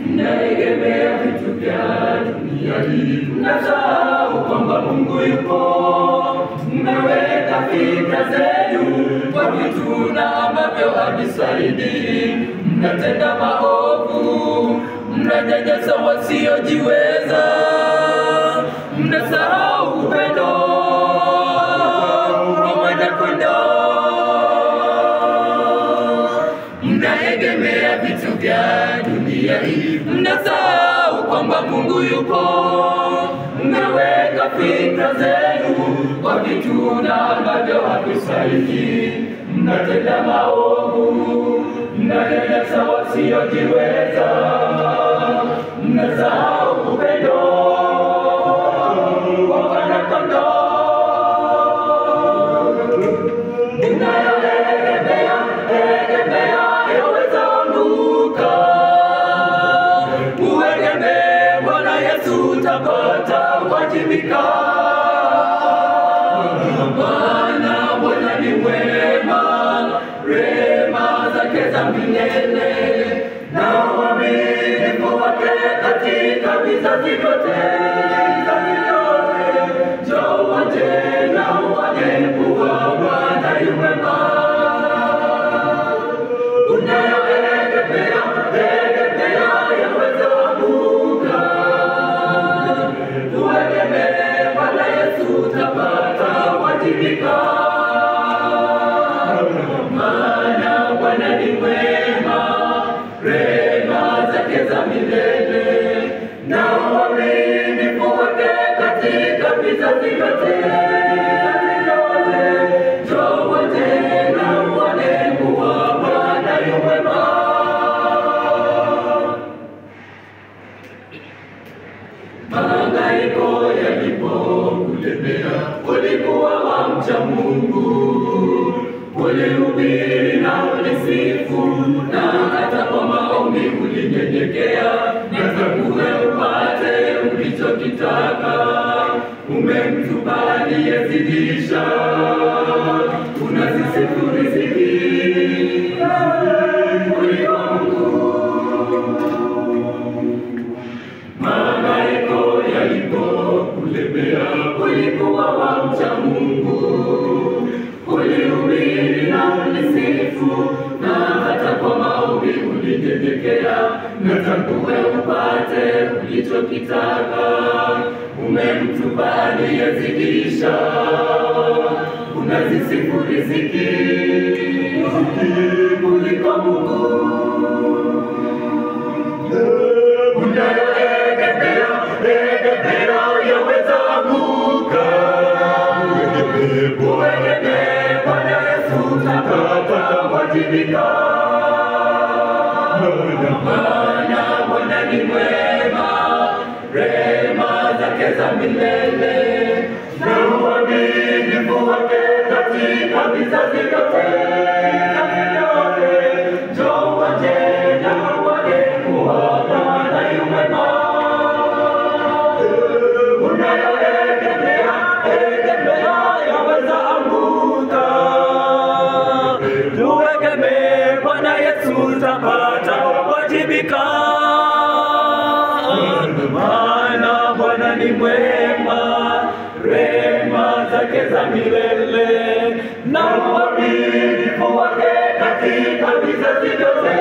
Mnaegemea vitu vya dunia hii, mnasahau kwamba Mungu yupo. Mmeweka fikra zenu kwa vitu na ambavyo havisaidii. Mnatenda maovu, mnanyanyasa wasiojiweza, mnasahau upendo wa Mwana-Kondoo. Mnaegemea vitu vya dunia hii, mnasahau kwamba Mungu yupo. Mmeweka fikra zenu kwa vitu na ambavyo havisaidii. Mnatenda maovu, mnanyanyasa wasiojiweza, mnasahau upendo wa Mwana-Kondoo. Mnayoegemea yaweza anguka. Muegemee Bwana Yesu, utapata kuwajibika. Maana Bwana ni mwema, rehema zake za milele, na uaminifu wake katika vizazi vyote. Njoo wote na uone kuwa Bwana yu mwema. Unayoegemea yaweza anguka. Uegemee Bwana Yesu, utapata kuwajibika. Maana Bwana ni mwema, rehema zake za milele, na uaminifu wake katika vizazi vyote. Njoo wote na uone kuwa Bwana yu mwema. Mahangaiko yalipokulemea, ulikuwa wamcha Mungu, ulihubiri na ulisifu, na hata kwa maombi ulinyenyekea, na tangu upate ulichokitaka. Umemtupa aliyezidisha, unazisifu riziki kuliko Mungu. Mahangaiko yalipokulemea, ulikuwa wamcha Mungu, ulihubiri na ulisifu, na hata kwa maombi ulinyenyekea, na tangu upate ulichokitaka. Umemtupa aliyezidisha, unazisifu riziki kuliko Mungu. Unayoegemea yaweza anguka. Uegemee Bwana Yesu, utapata kuwajibika. Maana Bwana ni mwema, rehema zake za milele, na uaminifu wake katika vizazi vyote. Njoo wote na uone kuwa Bwana yu mwema. Unayoegemea yaweza anguka. Uegemee Bwana Yesu, utapata kuwajibika. Maana Bwana ni mwema, rehema zake za milele, na uaminifu wake katika vizazi vyote.